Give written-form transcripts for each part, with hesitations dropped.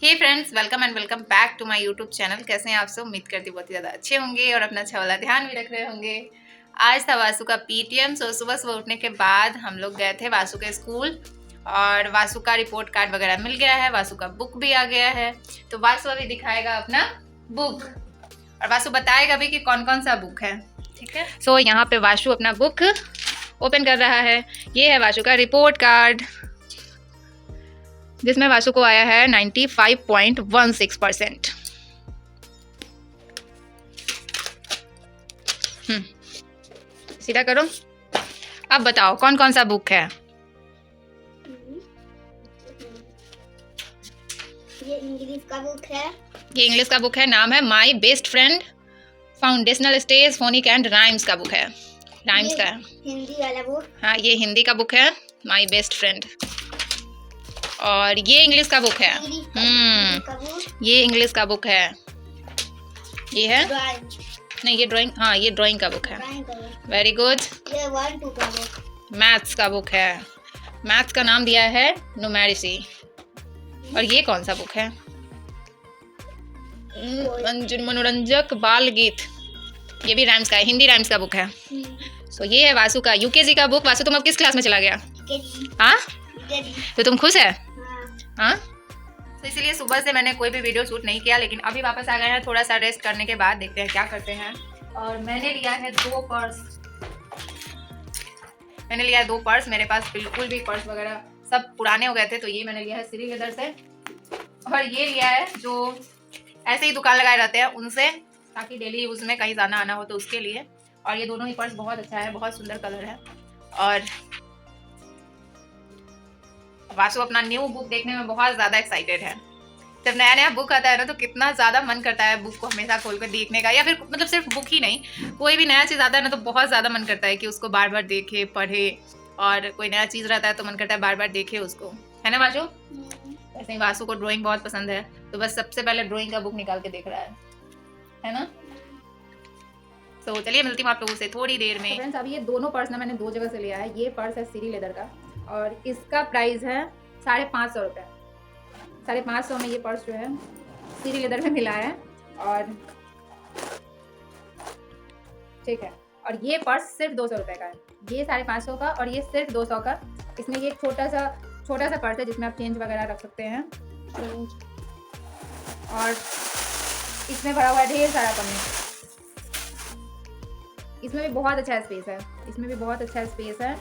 Hey friends, welcome and welcome back to my YouTube channel. कैसे हैं आप सब? उम्मीद करती हूँ बहुत ही ज़्यादा अच्छे होंगे और अपना अच्छा वाला ध्यान भी रख रहे होंगे। आज था वासु का पीटीएम। सो सुबह सुबह उठने के बाद हम लोग गए थे वासु के स्कूल और वासु का रिपोर्ट कार्ड वगैरह मिल गया है। वासु का बुक भी आ गया है, तो वासु अभी दिखाएगा अपना बुक और वासु बताएगा भी कि कौन कौन सा बुक है। ठीक है। सो यहाँ पे वासु अपना बुक ओपन कर रहा है। ये है वासु का रिपोर्ट कार्ड जिसमें वासु को आया है 95.16%। सीधा करो। अब बताओ कौन कौन सा बुक है? ये इंग्लिश का बुक है। ये इंग्लिश का बुक है। नाम है my best friend foundational stage phonic and rhymes का बुक है। राइम्स का हिंदी वाला बुक। हाँ, ये हिंदी का बुक है माई बेस्ट फ्रेंड। और ये इंग्लिश का बुक है। ये इंग्लिश का बुक है। ये है नहीं, ये ड्राइंग। हाँ, ये ड्राइंग का बुक है। Very good. ये 1-2 का बुक। मैथ्स का बुक है। मैथ्स का नाम दिया है न्यूमेरिसी। और ये कौन सा बुक है? मनोरंजक बाल गीत। ये भी राइम्स का है, हिंदी राइम्स का बुक है। सो ये है वासु का यूकेजी का बुक। वासु, तुम अब किस क्लास में चला गया? हाँ, तो तुम खुश है? हाँ। तो इसलिए सुबह से मैंने कोई भी वीडियो शूट नहीं किया, लेकिन अभी वापस आ गए हैं थोड़ा सा रेस्ट करने के बाद। देखते हैं क्या करते हैं। और मैंने लिया है 2 पर्स। मैंने लिया है 2 पर्स। मेरे पास बिल्कुल भी पर्स वगैरह सब पुराने हो गए थे, तो ये मैंने लिया है श्री लेदर से। और ये लिया है जो ऐसे ही दुकान लगाए रहते हैं उनसे, ताकि डेली यूज में कहीं जाना आना हो तो उसके लिए। और ये दोनों ही पर्स बहुत अच्छा है, बहुत सुंदर कलर है। और वासु अपना न्यू बुक देखने में बहुत ज़्यादा एक्साइटेड है। जब नया नया बुक आता है ना, तो कितना ज़्यादा मन करता है बुक को हमेशा खोल कर देखने का। या फिर मतलब सिर्फ बुक ही नहीं, कोई भी नया चीज़ आता है ना, तो बहुत ज़्यादा मन करता है कि उसको बार बार देखे, पढ़े। और कोई नया चीज़ रहता है तो मन करता है बार बार देखे उसको, है ना वासु? ऐसे ही वासु को ड्राइंग बहुत पसंद है, तो बस सबसे पहले ड्राइंग का बुक निकाल के देख रहा है ना? तो चलिए मिलती हूँ आप लोगों से थोड़ी देर में। फ्रेंड्स, अभी ये दोनों पर्स ना मैंने 2 जगह से लिया है। ये पर्स है श्री लेदर का और इसका प्राइस है 550 रुपये। 550 में ये पर्स जो है श्री लेदर में मिला है। और ठीक है। और ये पर्स सिर्फ 200 रुपये का है। ये 550 का और ये सिर्फ 200 का। इसमें ये छोटा सा पर्स है जिसमें आप चेंज वगैरह रख सकते हैं। और इसमें भरा हुआ है ढेर सारा कमी। इसमें भी बहुत अच्छा स्पेस है।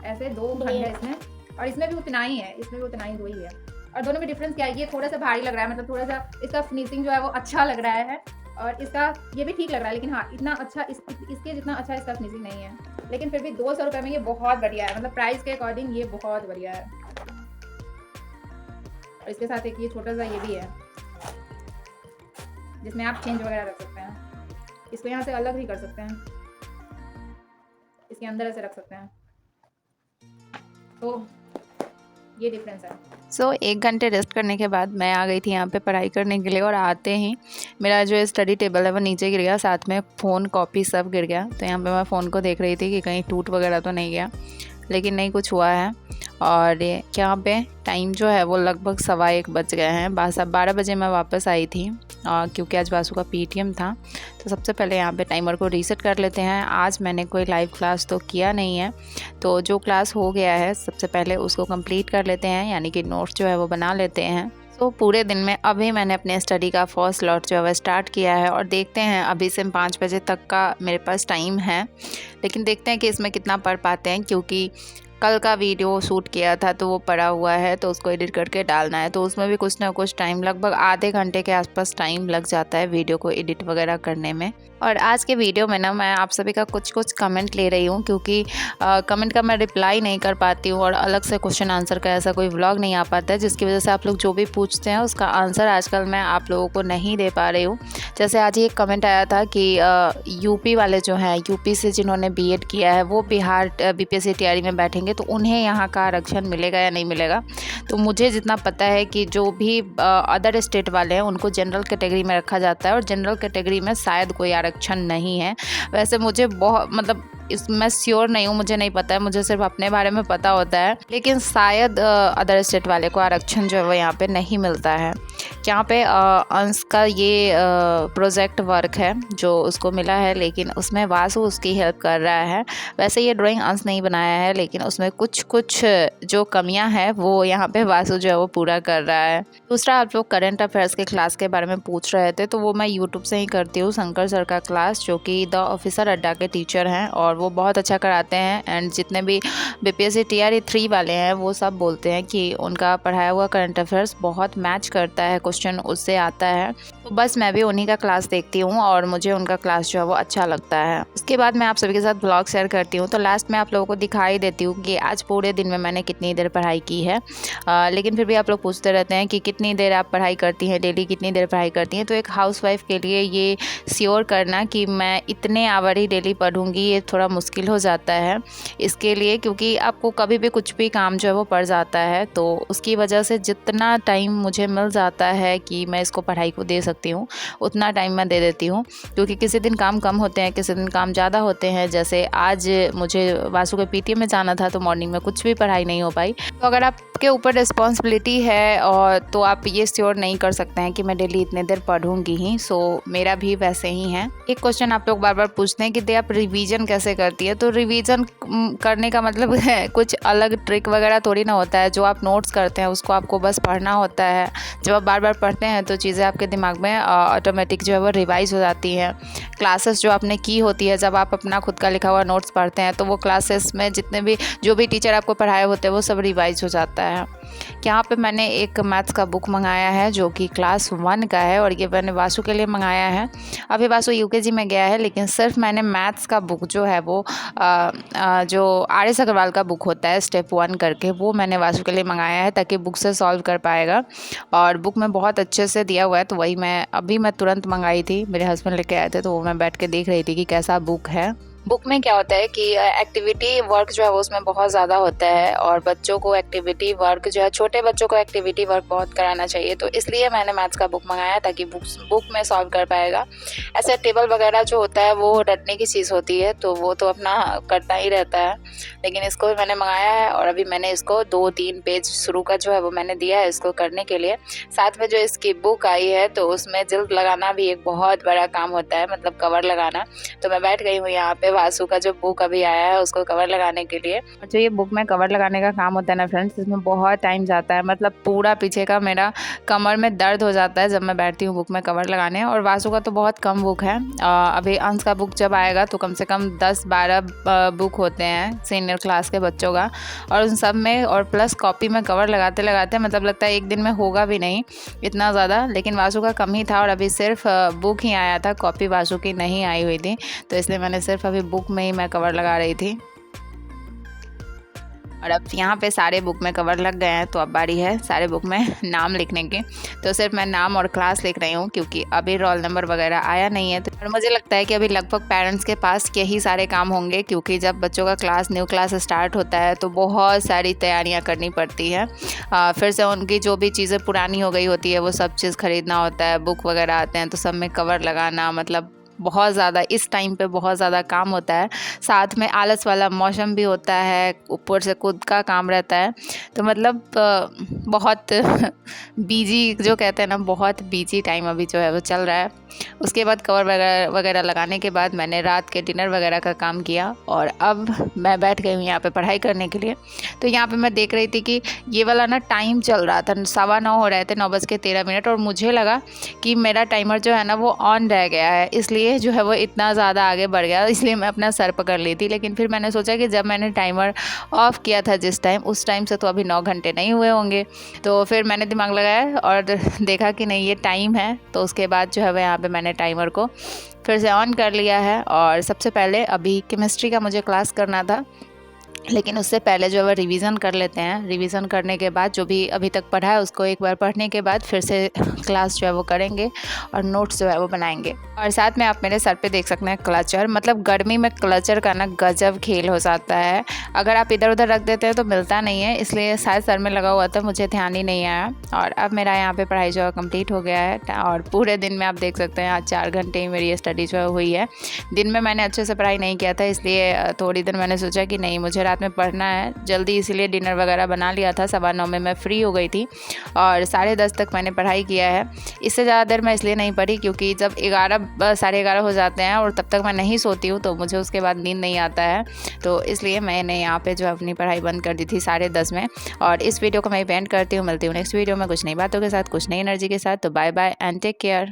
ऐसे 2 खंड है इसमें, और इसमें भी उतना ही है। 2 ही है। और दोनों में डिफरेंस क्या है? ये थोड़ा सा भारी लग रहा है, मतलब थोड़ा सा इसका फिनिशिंग जो है वो अच्छा लग रहा है। और इसका ये भी ठीक लग रहा है, लेकिन हाँ, इतना अच्छा इसके जितना अच्छा इसका फिनिशिंग नहीं है। लेकिन फिर भी 200 रुपये में ये बहुत बढ़िया है, मतलब प्राइस के अकॉर्डिंग ये बहुत बढ़िया है। और इसके साथ एक ये छोटा सा ये भी है जिसमें आप चेंज वगैरह रख सकते हैं। इसको यहाँ से अलग भी कर सकते हैं, इसके अंदर ऐसे रख सकते हैं। तो ये डिफरेंस है। सो 1 घंटे रेस्ट करने के बाद मैं आ गई थी यहाँ पे पढ़ाई करने के लिए। और आते ही मेरा जो स्टडी टेबल है वो नीचे गिर गया, साथ में फ़ोन, कॉपी सब गिर गया। तो यहाँ पे मैं फ़ोन को देख रही थी कि कहीं टूट वगैरह तो नहीं गया, लेकिन नहीं, कुछ हुआ है। और यहाँ पे टाइम जो है वो लगभग 1:15 बज गए हैं। 12 बजे मैं वापस आई थी क्योंकि आज वासु का पीटीएम था। तो सबसे पहले यहाँ पे टाइमर को रीसेट कर लेते हैं। आज मैंने कोई लाइव क्लास तो किया नहीं है, तो जो क्लास हो गया है सबसे पहले उसको कंप्लीट कर लेते हैं, यानी कि नोट्स जो है वो बना लेते हैं। तो पूरे दिन में अभी मैंने अपने स्टडी का फर्स्ट लॉट जो है वह स्टार्ट किया है। और देखते हैं, अभी से 5 बजे तक का मेरे पास टाइम है, लेकिन देखते हैं कि इसमें कितना पढ़ पाते हैं। क्योंकि कल का वीडियो शूट किया था तो वो पड़ा हुआ है, तो उसको एडिट करके डालना है। तो उसमें भी कुछ ना कुछ टाइम, लगभग आधे घंटे के आसपास टाइम लग जाता है वीडियो को एडिट वगैरह करने में। और आज के वीडियो में ना मैं आप सभी का कुछ कमेंट ले रही हूँ, क्योंकि कमेंट का मैं रिप्लाई नहीं कर पाती हूँ और अलग से क्वेश्चन आंसर का ऐसा कोई व्लॉग नहीं आ पाता है, जिसकी वजह से आप लोग जो भी पूछते हैं उसका आंसर आजकल मैं आप लोगों को नहीं दे पा रही हूँ। जैसे आज ये कमेंट आया था कि यूपी वाले जो हैं, यूपी से जिन्होंने बीएड किया है वो बिहार बीपीएससी तैयारी में बैठेंगे तो उन्हें यहाँ का आरक्षण मिलेगा या नहीं मिलेगा। तो मुझे जितना पता है कि जो भी अदर स्टेट वाले हैं उनको जनरल कैटेगरी में रखा जाता है, और जनरल कैटेगरी में शायद कोई आरक्षण नहीं है। वैसे मुझे बहुत मतलब इस मैं श्योर नहीं हूँ, मुझे नहीं पता है, मुझे सिर्फ अपने बारे में पता होता है। लेकिन शायद अदर स्टेट वाले को आरक्षण जो है वो यहाँ पे नहीं मिलता है। यहाँ पे अंश का ये प्रोजेक्ट वर्क है जो उसको मिला है, लेकिन उसमें वासु उसकी हेल्प कर रहा है। वैसे ये ड्राइंग अंश नहीं बनाया है, लेकिन उसमें कुछ कुछ जो कमियां हैं वो यहाँ पे वासु जो है वो पूरा कर रहा है। दूसरा, आप लोग करंट अफेयर्स के क्लास के बारे में पूछ रहे थे, तो वो मैं यूट्यूब से ही करती हूँ। शंकर सर का क्लास, जो कि द ऑफिसर अड्डा के टीचर हैं और वो बहुत अच्छा कराते हैं। एंड जितने भी BPSC TRE 3 वाले हैं वो सब बोलते हैं कि उनका पढ़ाया हुआ करंट अफेयर्स बहुत मैच करता है, क्वेश्चन उससे आता है। तो बस मैं भी उन्हीं का क्लास देखती हूँ और मुझे उनका क्लास जो है वो अच्छा लगता है। उसके बाद मैं आप सभी के साथ ब्लॉग शेयर करती हूँ, तो लास्ट में आप लोगों को दिखाई देती हूँ कि आज पूरे दिन में मैंने कितनी देर पढ़ाई की है। लेकिन फिर भी आप लोग पूछते रहते हैं कि कितनी देर आप पढ़ाई करती हैं, डेली कितनी देर पढ़ाई करती हैं। तो एक हाउसवाइफ के लिए ये श्योर करना कि मैं इतने आवर ही डेली पढ़ूँगी, ये थोड़ा मुश्किल हो जाता है इसके लिए, क्योंकि आपको कभी भी कुछ भी काम जो है वो पड़ जाता है। तो उसकी वजह से जितना टाइम मुझे मिल जाता है कि मैं इसको पढ़ाई को दे सकती हूँ, उतना टाइम मैं दे देती हूँ। क्योंकि किसी दिन काम कम होते हैं, किसी दिन काम ज़्यादा होते हैं। जैसे आज मुझे वासु के PTA में जाना था, तो मॉर्निंग में कुछ भी पढ़ाई नहीं हो पाई। तो अगर आपके ऊपर रिस्पॉन्सिबिलिटी है और तो आप ये श्योर नहीं कर सकते हैं कि मैं डेली इतने देर पढ़ूंगी ही। सो मेरा भी वैसे ही है। एक क्वेश्चन आप लोग बार बार पूछते हैं कि दे आप रिवीजन कैसे करती है। तो रिवीजन करने का मतलब है कुछ अलग ट्रिक वगैरह थोड़ी ना होता है। जो आप नोट्स करते हैं उसको आपको बस पढ़ना होता है। जब आप बार बार पढ़ते हैं तो चीज़ें आपके दिमाग में ऑटोमेटिक जो है वो रिवाइज हो जाती हैं। क्लासेस जो आपने की होती है, जब आप अपना खुद का लिखा हुआ नोट्स पढ़ते हैं, तो वो क्लासेस में जितने भी जो भी टीचर आपको पढ़ाए होते हैं वो सब रिवाइज हो जाता है। यहाँ पे मैंने एक मैथ्स का बुक मंगाया है जो कि क्लास 1 का है, और ये मैंने वासु के लिए मंगाया है। अभी वासु UKG में गया है, लेकिन सिर्फ मैंने मैथ्स का बुक जो है वो जो RS अग्रवाल का बुक होता है स्टेप 1 करके, वो मैंने वासु के लिए मंगाया है ताकि बुक से सॉल्व कर पाएगा। और बुक में बहुत अच्छे से दिया हुआ है, तो वही मैं तुरंत मंगाई थी। मेरे हस्बैंड लेके आए थे, तो वो मैं बैठ के देख रही थी कि कैसा बुक है। बुक में क्या होता है कि एक्टिविटी वर्क जो है वो उसमें बहुत ज़्यादा होता है, और बच्चों को एक्टिविटी वर्क जो है, छोटे बच्चों को एक्टिविटी वर्क बहुत कराना चाहिए। तो इसलिए मैंने मैथ्स का बुक मंगाया ताकि बुक में सॉल्व कर पाएगा। ऐसे टेबल वगैरह जो होता है वो रटने की चीज़ होती है, तो वो तो अपना करता ही रहता है। लेकिन इसको भी मैंने मंगाया है, और अभी मैंने इसको 2-3 पेज शुरू का जो है वो मैंने दिया है इसको करने के लिए। साथ में जो इसकी बुक आई है, तो उसमें जिल्द लगाना भी एक बहुत बड़ा काम होता है, मतलब कवर लगाना। तो मैं बैठ गई हूँ यहाँ पे वासु का जो बुक अभी आया है उसको कवर लगाने के लिए। और जो ये बुक में कवर लगाने का काम होता है ना फ्रेंड्स, इसमें बहुत टाइम जाता है। मतलब पूरा पीछे का मेरा कमर में दर्द हो जाता है जब मैं बैठती हूँ बुक में कवर लगाने। और वासु का तो बहुत कम बुक है। अभी अंश का बुक जब आएगा तो कम से कम 10-12 बुक होते हैं सीनियर क्लास के बच्चों का, और उन सब में और प्लस कॉपी में कवर लगाते लगाते मतलब लगता है एक दिन में होगा भी नहीं इतना ज़्यादा। लेकिन वासु का कम ही था, और अभी सिर्फ बुक ही आया था, कॉपी वासु की नहीं आई हुई थी। तो इसलिए मैंने सिर्फ अभी बुक में ही मैं कवर लगा रही थी। और अब यहाँ पे सारे बुक में कवर लग गए हैं, तो अब बारी है सारे बुक में नाम लिखने की। तो सिर्फ मैं नाम और क्लास लिख रही हूँ, क्योंकि अभी रोल नंबर वगैरह आया नहीं है। तो और मुझे लगता है कि अभी लगभग पेरेंट्स के पास यही सारे काम होंगे, क्योंकि जब बच्चों का न्यू क्लास स्टार्ट होता है तो बहुत सारी तैयारियाँ करनी पड़ती है। फिर से उनकी जो भी चीज़ें पुरानी हो गई होती है वो सब चीज़ खरीदना होता है, बुक वगैरह आते हैं तो सब में कवर लगाना, मतलब बहुत ज़्यादा इस टाइम पे बहुत ज़्यादा काम होता है। साथ में आलस वाला मौसम भी होता है, ऊपर से खुद का काम रहता है। तो मतलब बहुत बिजी जो कहते हैं ना, बहुत बिजी टाइम अभी जो है वो चल रहा है। उसके बाद कवर वगैरह लगाने के बाद मैंने रात के डिनर वगैरह का काम किया, और अब मैं बैठ गई हूँ यहाँ पे पढ़ाई करने के लिए। तो यहाँ पे मैं देख रही थी कि ये वाला ना टाइम चल रहा था, 9:15 हो रहे थे, 9:13, और मुझे लगा कि मेरा टाइमर जो है ना वो ऑन रह गया है, इसलिए जो है वो इतना ज़्यादा आगे बढ़ गया। इसलिए मैं अपना सर पकड़ ली थी। लेकिन फिर मैंने सोचा कि जब मैंने टाइमर ऑफ़ किया था जिस टाइम, उस टाइम से तो अभी 9 घंटे नहीं हुए होंगे। तो फिर मैंने दिमाग लगाया और देखा कि नहीं, ये टाइम है। तो उसके बाद जो है वो यहाँ पे मैंने टाइमर को फिर से ऑन कर लिया है। और सबसे पहले अभी केमिस्ट्री का मुझे क्लास करना था, लेकिन उससे पहले जो है रिवीजन कर लेते हैं। रिवीजन करने के बाद जो भी अभी तक पढ़ा है उसको एक बार पढ़ने के बाद फिर से क्लास जो है वो करेंगे और नोट्स जो है वो बनाएंगे। और साथ में आप मेरे सर पे देख सकते हैं क्लचर, मतलब गर्मी में क्लचर का ना गजब खेल हो जाता है। अगर आप इधर उधर रख देते हैं तो मिलता नहीं है, इसलिए शायद सर में लगा हुआ था, मुझे ध्यान ही नहीं आया। और अब मेरा यहाँ पे पढ़ाई जो है कम्प्लीट हो गया है और पूरे दिन में आप देख सकते हैं आज 4 घंटे ही मेरी स्टडी जो है हुई है। दिन में मैंने अच्छे से पढ़ाई नहीं किया था, इसलिए थोड़ी देर मैंने सोचा कि नहीं मुझे रात में पढ़ना है जल्दी, इसीलिए डिनर वगैरह बना लिया था। 9:15 में मैं फ्री हो गई थी और 10:30 तक मैंने पढ़ाई किया है। इससे ज़्यादा देर मैं इसलिए नहीं पढ़ी क्योंकि जब 11 हो जाते हैं और तब तक मैं नहीं सोती हूँ तो मुझे उसके बाद नींद नहीं आता है, तो इसलिए मैंने यहाँ पे जो अपनी पढ़ाई बंद कर दी थी 10:30 में। और इस वीडियो को मैं एंड करती हूँ, मिलती हूँ नेक्स्ट वीडियो में कुछ नई बातों के साथ, कुछ नई एनर्जी के साथ। तो bye bye and take care.